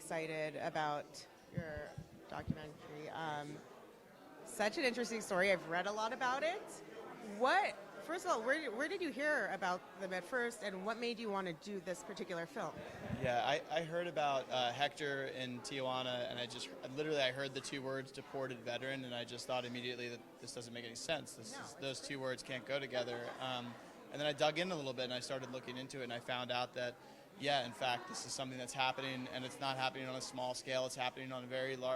excited about your documentary. Such an interesting story. I've read a lot about it. First of all, where did you hear about them at first, and what made you want to do this particular film? Yeah, I heard about Hector in Tijuana, and I heard the two words "deported veteran," and I just thought immediately that this doesn't make any sense. Those two words can't go together. And then I dug in a little bit, and I started looking into it, and I found out that, yeah, in fact, this is something that's happening, and it's not happening on a small scale. It's happening on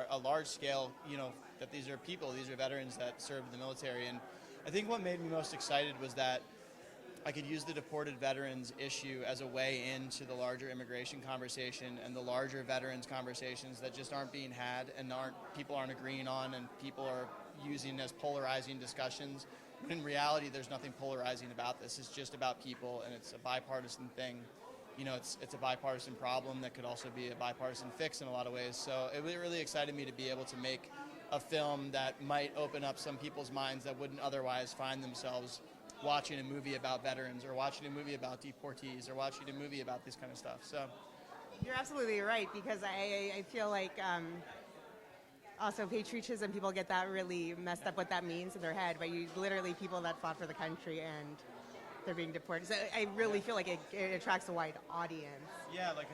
a large scale. You know, that these are veterans that served in the military, and I think what made me most excited was that I could use the deported veterans issue as a way into the larger immigration conversation and the larger veterans conversations that just aren't being had and people aren't agreeing on, and people are using as polarizing discussions. In reality, there's nothing polarizing about this. It's just about people, and it's a bipartisan thing. You know, it's a bipartisan problem that could also be a bipartisan fix in a lot of ways. So it really excited me to be able to make a film that might open up some people's minds that wouldn't otherwise find themselves watching a movie about veterans or watching a movie about deportees or watching a movie about this kind of stuff. So you're absolutely right, because I feel like also patriotism, people get that really messed up what that means in their head, but you literally people that fought for the country and they're being deported. So I really feel like it attracts a wide audience. Yeah, like,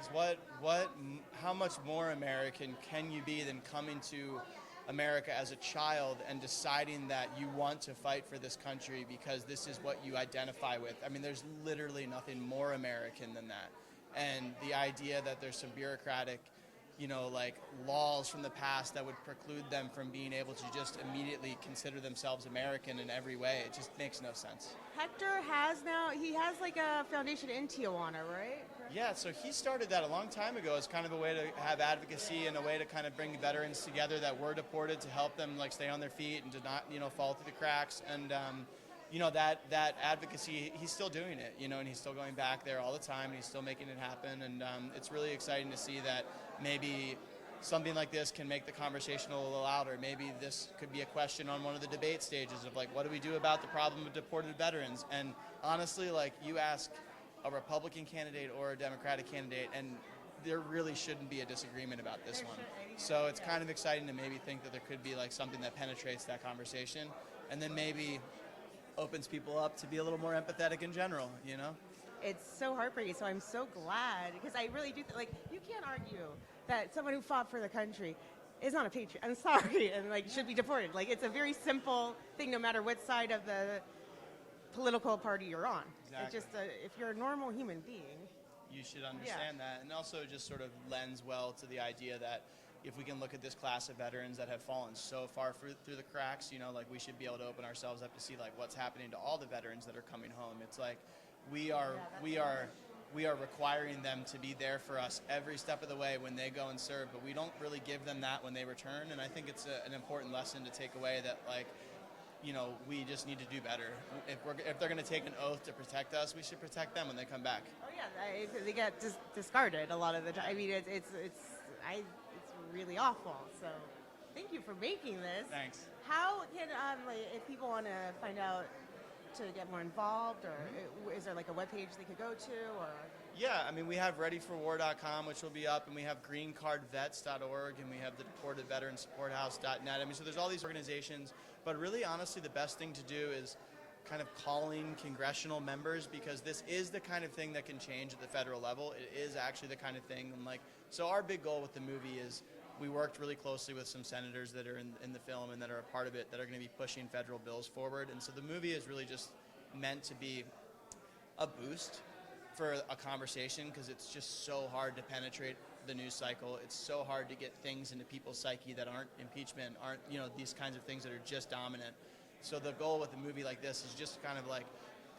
how much more American can you be than coming to America as a child and deciding that you want to fight for this country because this is what you identify with? I mean, there's literally nothing more American than that. And the idea that there's some bureaucratic, like laws from the past that would preclude them from being able to just immediately consider themselves American in every way, it just makes no sense. Hector has like a foundation in Tijuana, right? Yeah, so he started that a long time ago as kind of a way to have advocacy and a way to kind of bring veterans together that were deported to help them like stay on their feet and to not, fall through the cracks. And, that advocacy, he's still doing it, and he's still going back there all the time, and he's still making it happen. And it's really exciting to see that maybe something like this can make the conversation a little louder. Maybe this could be a question on one of the debate stages of like, what do we do about the problem of deported veterans? And honestly, like, you ask a Republican candidate or a Democratic candidate, and there really shouldn't be a disagreement about this one. So it's kind of exciting to maybe think that there could be like something that penetrates that conversation and then maybe opens people up to be a little more empathetic in general, It's so heartbreaking, so I'm so glad, because I really do you can't argue that someone who fought for the country is not a patriot. I'm sorry, and should be deported. It's a very simple thing, no matter what side of the political party you're on. Exactly. It's just if you're a normal human being, you should understand that, and also just sort of lends well to the idea that if we can look at this class of veterans that have fallen so far through the cracks, we should be able to open ourselves up to see what's happening to all the veterans that are coming home. It's like we are requiring them to be there for us every step of the way when they go and serve, but we don't really give them that when they return. And I think it's an important lesson to take away that we just need to do better. If they're going to take an oath to protect us, we should protect them when they come back. Oh yeah, they get discarded a lot of the time. I mean, it's really awful. So, thank you for making this. Thanks. How can if people want to find out to get more involved, or is there a webpage they could go to, or? Yeah, I mean, we have readyforwar.com, which will be up, and we have greencardvets.org, and we have the deportedveteransupporthouse.net. I mean, so there's all these organizations, but really, honestly, the best thing to do is kind of calling congressional members, because this is the kind of thing that can change at the federal level. It is actually the kind of thing, and so our big goal with the movie is we worked really closely with some senators that are in the film and that are a part of it that are going to be pushing federal bills forward. And so the movie is really just meant to be a boost for a conversation, because it's just so hard to penetrate the news cycle. It's so hard to get things into people's psyche that aren't impeachment, aren't these kinds of things that are just dominant. So the goal with a movie like this is just kind of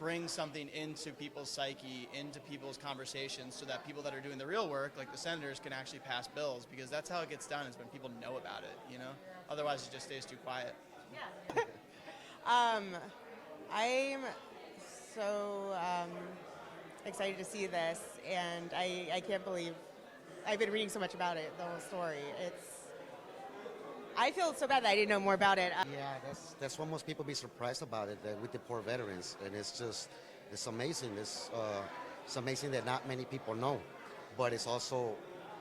bring something into people's psyche, into people's conversations, so that people that are doing the real work, like the senators, can actually pass bills, because that's how it gets done, is when people know about it, Otherwise, it just stays too quiet. Yeah. I'm so excited to see this, and I can't believe I've been reading so much about it, the whole story. I feel so bad that I didn't know more about it. Yeah, that's what most people be surprised about it, that with the poor veterans, and it's amazing. It's amazing that not many people know, but it's also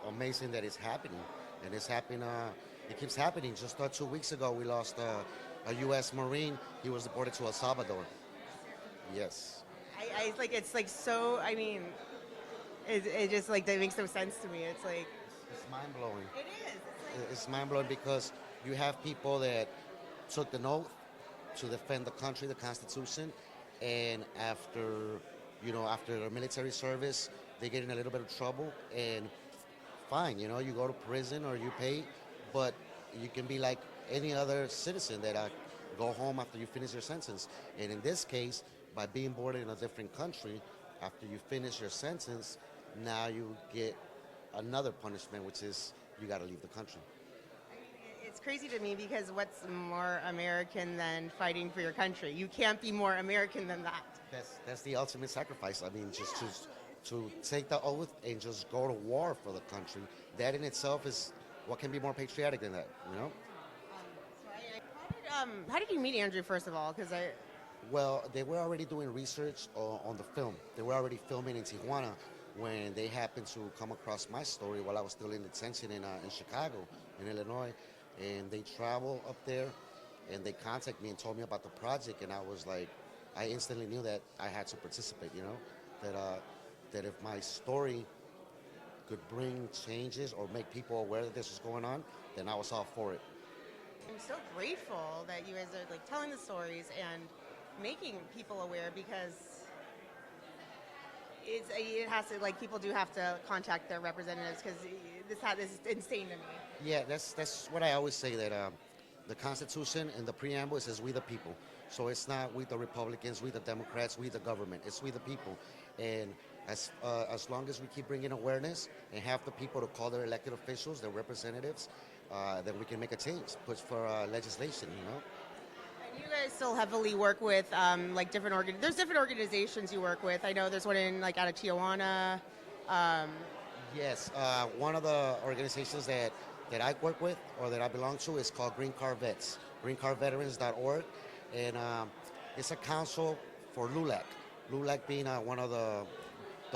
amazing that it's happening, and it's happening. It keeps happening. Just 2 weeks ago, we lost a U.S. Marine. He was deported to El Salvador. Yes. I like it's like so. I mean, it just like that makes no sense to me. It's like It's mind blowing. it is. It's mind blowing because you have people that took the oath to defend the country, the Constitution, and after their military service, they get in a little bit of trouble, and fine, you go to prison or you pay, but you can be like any other citizen that go home after you finish your sentence. And in this case, by being born in a different country, after you finish your sentence, now you get another punishment, which is you got to leave the country. It's crazy to me because what's more American than fighting for your country? You can't be more American than that. That's the ultimate sacrifice. I mean, just to take the oath and just go to war for the country. That in itself is what can be more patriotic than that, How did you meet Andrew, first of all? Well, they were already doing research on the film. They were already filming in Tijuana when they happened to come across my story while I was still in detention in Chicago, in Illinois. And they traveled up there, and they contacted me and told me about the project. And I was like, I instantly knew that I had to participate, that if my story could bring changes or make people aware that this was going on, then I was all for it. I'm so grateful that you guys are like telling the stories and making people aware because it has to, like, people do have to contact their representatives because this is insane to me. Yeah, that's what I always say, that the Constitution and the preamble says we the people. So it's not we the Republicans, we the Democrats, we the government. It's we the people. And as long as we keep bringing awareness and have the people to call their elected officials, their representatives, then we can make a change, push for legislation, And you guys still heavily work with like there's different organizations you work with. I know there's one out of Tijuana. Yes, one of the organizations that I work with or that I belong to is called Green Card Vets, greencardveterans.org, and it's a council for LULAC. LULAC being one of the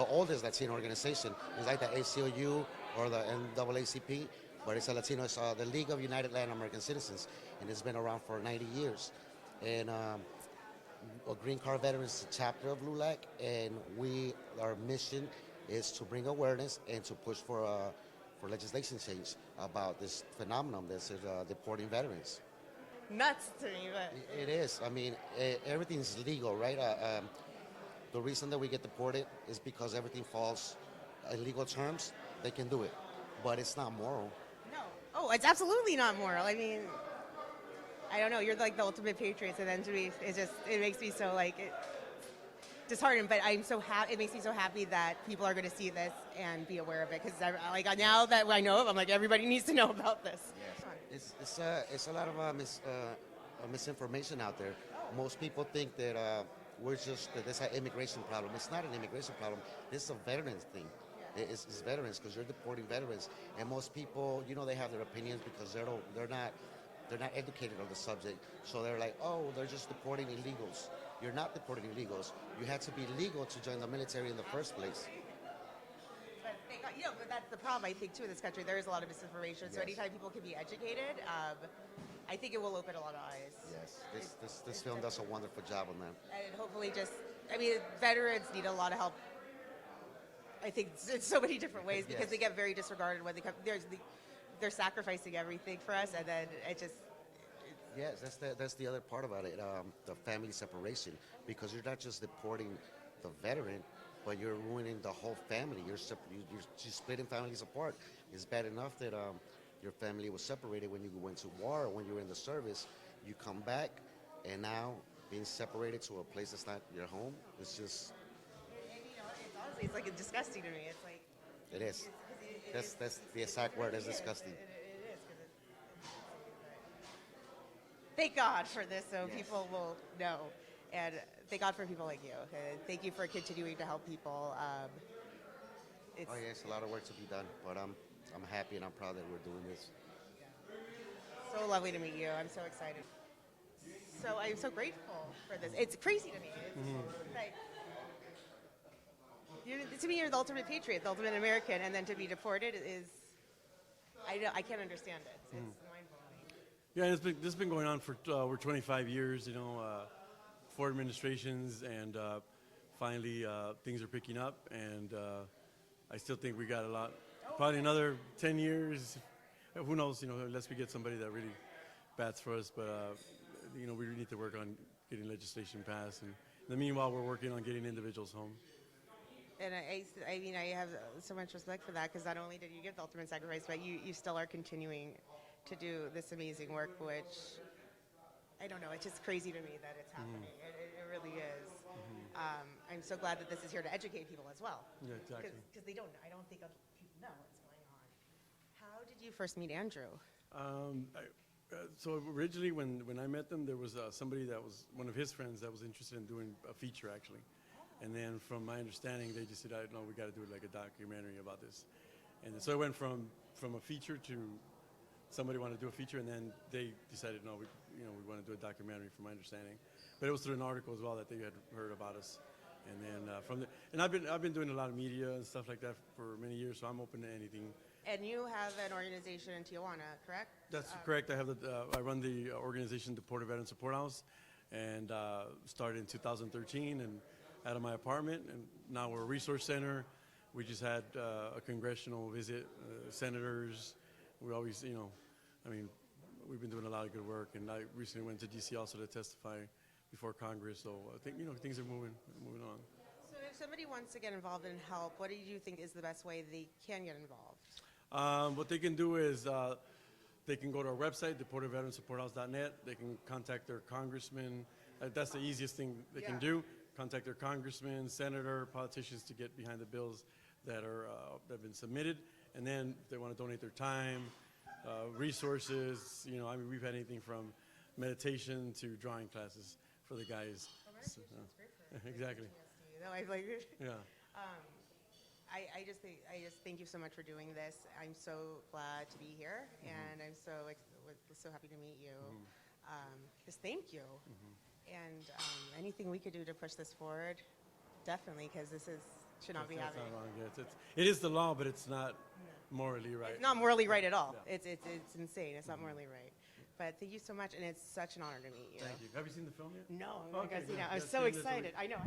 oldest Latino organization. It's like the ACLU or the NAACP, but it's a Latino. It's the League of United Latin American Citizens, and it's been around for 90 years. And Green Card Veterans is a chapter of LULAC, and our mission is to bring awareness and to push for legislation change about this phenomenon that's deporting veterans. Nuts to me, but It is. I mean, everything's legal, right? The reason that we get deported is because everything falls in legal terms. They can do it, but it's not moral. no. Oh, it's absolutely not moral. I mean, I don't know. You're like the ultimate patriots, and then to me, it makes me so disheartened. But I'm so happy. It makes me so happy that people are going to see this and be aware of it. Because now that I know it, I'm like, everybody needs to know about this. Yes. It's a lot of misinformation out there. Most people think that this is an immigration problem. It's not an immigration problem. This is a veterans thing. It's veterans because you're deporting veterans, and most people, they have their opinions because they're not educated on the subject. So they're like, oh, they're just deporting illegals. You're not deporting illegals. You had to be legal to join the military in the first place. But that's the problem, I think, too, in this country. There is a lot of misinformation. So Yes. anytime people can be educated, I think it will open a lot of eyes. Yes, this film does a wonderful job on that. And hopefully veterans need a lot of help. I think in so many different ways because Yes. they get very disregarded when they come. They're sacrificing everything for us, and then it just. Yes, that's the other part about it, the family separation, because you're not just deporting the veteran, but you're ruining the whole family. You're splitting families apart. It's bad enough that your family was separated when you went to war or when you were in the service. You come back, and now being separated to a place that's not your home, it's just. It's like disgusting to me. It's like. It is. That's the exact word. It's disgusting. It is. Thank God for this, so Yes. people will know, and thank God for people like you. Thank you for continuing to help people. It's It's a lot of work to be done, but I'm happy and I'm proud that we're doing this. so lovely to meet you. I'm so excited. So I'm so grateful for this. It's crazy to me. It's like, to me, you're the ultimate patriot, the ultimate American, and then to be deported is I can't understand it. It's mind-blowing. Yeah, and this has been going on for over 25 years. Four administrations, and finally things are picking up, and I still think we got a lot. Probably another 10 years. Who knows? Unless we get somebody that really bats for us, but we really need to work on getting legislation passed, and in the meanwhile, we're working on getting individuals home. And I mean, I have so much respect for that, because not only did you give the ultimate sacrifice, but you still are continuing to do this amazing work, which, I don't know, it's just crazy to me that it's happening. It really is. I'm so glad that this is here to educate people as well. Yeah, exactly. Because I don't think other people know what's going on. How did you first meet Andrew? So originally, when I met them, there was somebody that was one of his friends that was interested in doing a feature, actually. And then, from my understanding, they just said, "No, we got to do like a documentary about this." And so it went from a feature to somebody wanted to do a feature, and then they decided, "No, we want to do a documentary." From my understanding, but it was through an article as well that they had heard about us. And then I've been doing a lot of media and stuff like that for many years, so I'm open to anything. And you have an organization in Tijuana, correct? That's correct. I run the organization Deported Veteran Support House, and started in 2013 and out of my apartment, and now we're a resource center. We just had a congressional visit, senators. We always, we've been doing a lot of good work, and I recently went to D.C. also to testify before Congress. So I think things are moving on. So if somebody wants to get involved and help, what do you think is the best way they can get involved? What they can do is they can go to our website, deportedveteransupporthouse.net. They can contact their congressman. That's the easiest thing they can do. Contact their congressman, senator, politicians to get behind the bills that have been submitted. And then if they want to donate their time, resources, we've had anything from meditation to drawing classes for the guys. So, exactly. Yeah. I just thank you so much for doing this. I'm so glad to be here, and I'm so happy to meet you. Just thank you. And anything we could do to push this forward, definitely, because should not be happening. Not wrong. Yeah, it is the law, but it's not morally right. It's not morally right at all. Yeah. It's insane. It's not morally right. But thank you so much, and it's such an honor to meet you. Thank you. Have you seen the film yet? No, Okay, because good. I'm Yes, so see you this excited. week. I know.